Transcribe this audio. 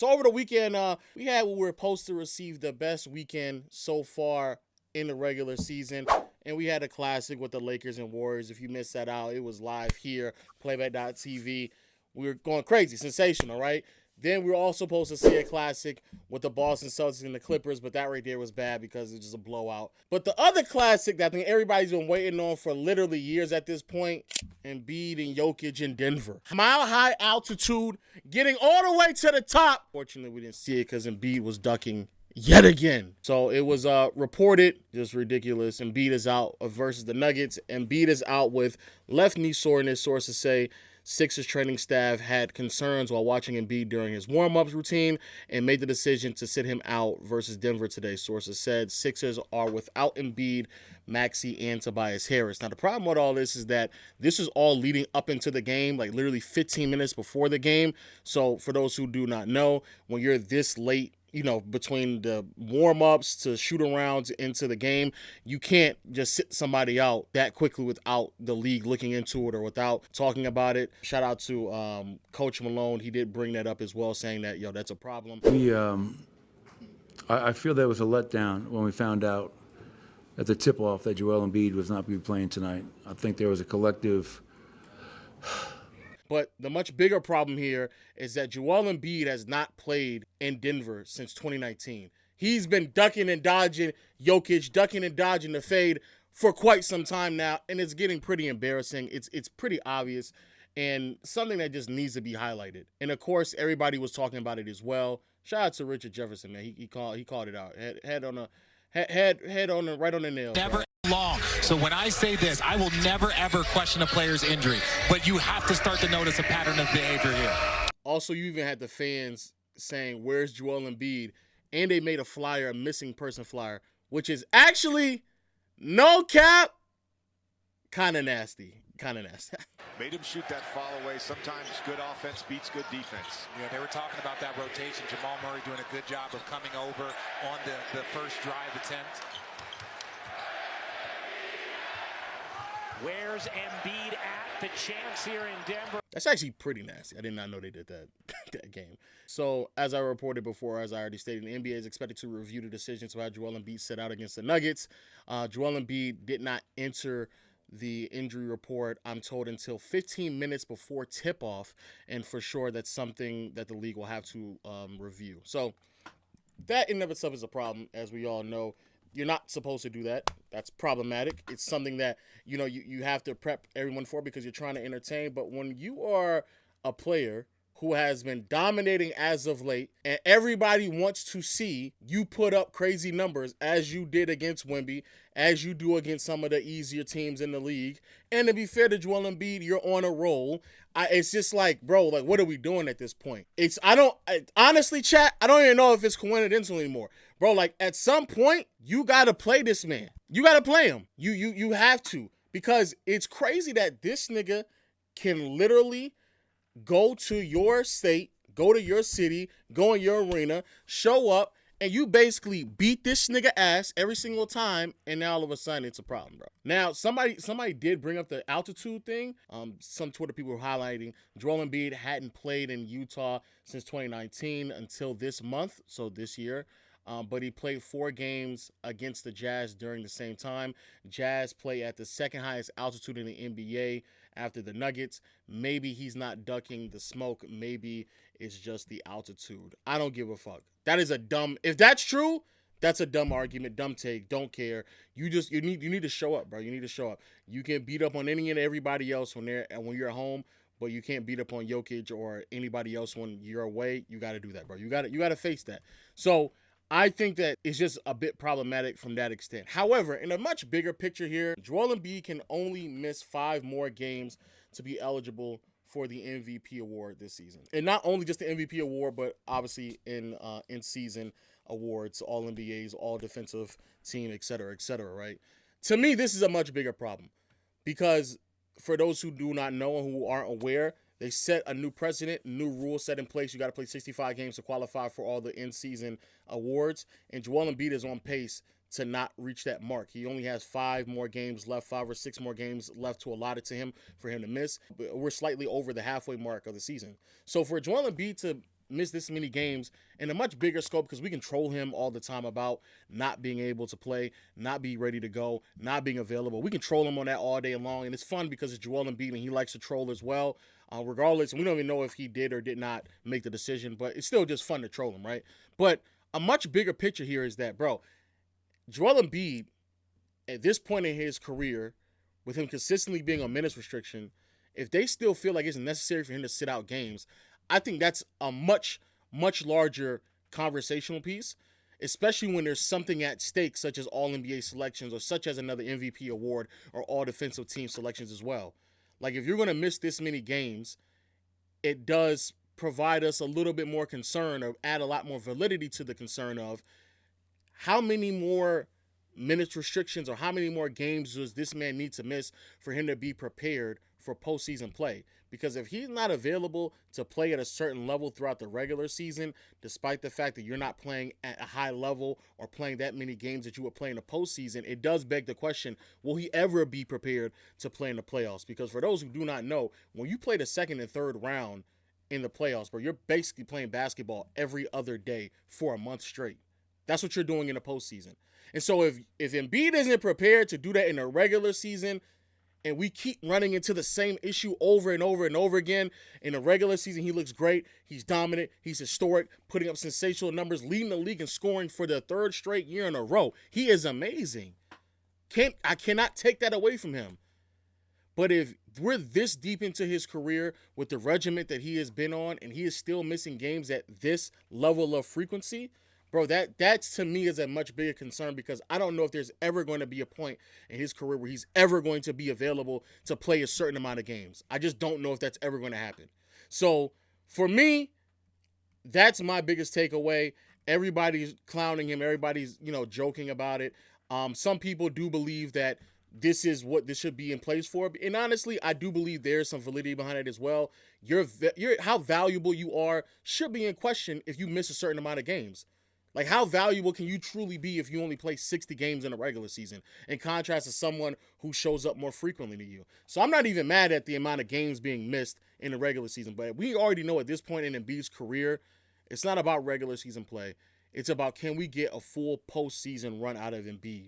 So over the weekend, we had what we were supposed to receive the best weekend so far in the regular season. And we had a classic with the Lakers and Warriors. If you missed that out, it was live here, playback.tv. We were going crazy, sensational, right? Then we were also supposed to see a classic with the Boston Celtics and the Clippers, but that right there was bad because it was just a blowout. But the other classic that I think everybody's been waiting on for literally years at this point, Embiid and Jokic in Denver. Mile high altitude, getting all the way to the top. Fortunately, we didn't see it because Embiid was ducking yet again. So it was reported, just ridiculous. Embiid is out versus the Nuggets. Embiid is out with left knee soreness, sources say. Sixers training staff had concerns while watching Embiid during his warm-ups routine and made the decision to sit him out versus Denver today, sources said. Sixers are without Embiid, Maxey, and Tobias Harris. Now, the problem with all this is that this is all leading up into the game, like literally 15 minutes before the game. So for those who do not know, when you're this late, between the warm-ups to shoot-arounds into the game, you can't just sit somebody out that quickly without the league looking into it or without talking about it. Shout out to Coach Malone. He did bring that up as well, saying that, that's a problem. I feel there was a letdown when we found out at the tip-off that Joel Embiid was not going to be playing tonight. I think there was a collective... But the much bigger problem here is that Joel Embiid has not played in Denver since 2019. He's been ducking and dodging Jokic, ducking and dodging the fade for quite some time now, and it's getting pretty embarrassing. It's pretty obvious and something that just needs to be highlighted. And, of course, everybody was talking about it as well. Shout out to Richard Jefferson, man. He called it out. Head on right on the nail. Never long. So when I say this, I will never, ever question a player's injury. But you have to start to notice a pattern of behavior here. Also, you even had the fans saying, where's Joel Embiid? And they made a missing person flyer, which is actually, no cap, kind of nasty. Made him shoot that fall away. Sometimes good offense beats good defense. Yeah, they were talking about that rotation. Jamal Murray doing a good job of coming over on the first drive attempt. Where's Embiid at? The chance here in Denver. That's actually pretty nasty. I did not know they did that game. So, as I reported before, as I already stated, the NBA is expected to review the decision to have Joel Embiid sit out against the Nuggets. Joel Embiid did not enter the injury report, I'm told, until 15 minutes before tip-off, and for sure that's something that the league will have to review. So, that in and of itself is a problem, as we all know. You're not supposed to do that. That's problematic. It's something that, you have to prep everyone for because you're trying to entertain. But when you are a player who has been dominating as of late and everybody wants to see you put up crazy numbers as you did against Wemby, as you do against some of the easier teams in the league, and to be fair to Joel Embiid, you're on a roll. It's just like, bro, like, what are we doing at this point? Honestly, chat, I don't even know if it's coincidental anymore. Bro, like, at some point, you got to play this man. You got to play him. You have to, because it's crazy that this nigga can literally go to your state, go to your city, go in your arena, show up, and you basically beat this nigga ass every single time, and now all of a sudden it's a problem, bro. Now, somebody did bring up the altitude thing. Some Twitter people were highlighting Joel Embiid hadn't played in Utah since 2019 until this month, so this year. But he played 4 games against the Jazz during the same time. Jazz play at the second highest altitude in the NBA after the Nuggets. Maybe he's not ducking the smoke. Maybe it's just the altitude. I don't give a fuck. If that's true, that's a dumb argument, dumb take, don't care. You need to show up, bro. You need to show up. You can beat up on any and everybody else when you're at home, but you can't beat up on Jokic or anybody else when you're away. You got to do that, bro. You got to face that. So I think that it's just a bit problematic from that extent. However, in a much bigger picture here, Joel Embiid can only miss 5 more games to be eligible for the MVP award this season. And not only just the MVP award, but obviously in season awards, all NBAs, all defensive team, et cetera, right? To me, this is a much bigger problem because for those who do not know and who aren't aware, they set a new precedent, new rules set in place. You got to play 65 games to qualify for all the in-season awards. And Joel Embiid is on pace to not reach that mark. He only has 5 more games left, 5 or 6 more games left to allot it to him for him to miss. But we're slightly over the halfway mark of the season. So for Joel Embiid to miss this many games in a much bigger scope because we can troll him all the time about not being able to play, not be ready to go, not being available. We can troll him on that all day long, and it's fun because it's Joel Embiid and he likes to troll as well. Regardless, we don't even know if he did or did not make the decision, but it's still just fun to troll him, right? But a much bigger picture here is that, bro, Joel Embiid, at this point in his career, with him consistently being on minutes restriction, if they still feel like it's necessary for him to sit out games, I think that's a much, much larger conversational piece, especially when there's something at stake, such as All-NBA selections or such as another MVP award or All-Defensive Team selections as well. Like, if you're going to miss this many games, it does provide us a little bit more concern or add a lot more validity to the concern of how many more minutes restrictions or how many more games does this man need to miss for him to be prepared for postseason play? Because if he's not available to play at a certain level throughout the regular season, despite the fact that you're not playing at a high level or playing that many games that you would play in the postseason, it does beg the question, will he ever be prepared to play in the playoffs? Because for those who do not know, when you play the second and third round in the playoffs, bro, you're basically playing basketball every other day for a month straight. That's what you're doing in the postseason. And so if Embiid isn't prepared to do that in the regular season, and we keep running into the same issue over and over and over again, in the regular season, he looks great. He's dominant. He's historic, putting up sensational numbers, leading the league in scoring for the third straight year in a row. He is amazing. I cannot take that away from him. But if we're this deep into his career with the regiment that he has been on, and he is still missing games at this level of frequency, bro, that to me is a much bigger concern, because I don't know if there's ever going to be a point in his career where he's ever going to be available to play a certain amount of games. I just don't know if that's ever going to happen. So for me, that's my biggest takeaway. Everybody's clowning him. Everybody's, joking about it. Some people do believe that this is what this should be in place for. And honestly, I do believe there's some validity behind it as well. How valuable you are should be in question if you miss a certain amount of games. Like, how valuable can you truly be if you only play 60 games in a regular season, in contrast to someone who shows up more frequently to you? So I'm not even mad at the amount of games being missed in the regular season, but we already know at this point in Embiid's career, it's not about regular season play. It's about, can we get a full postseason run out of Embiid?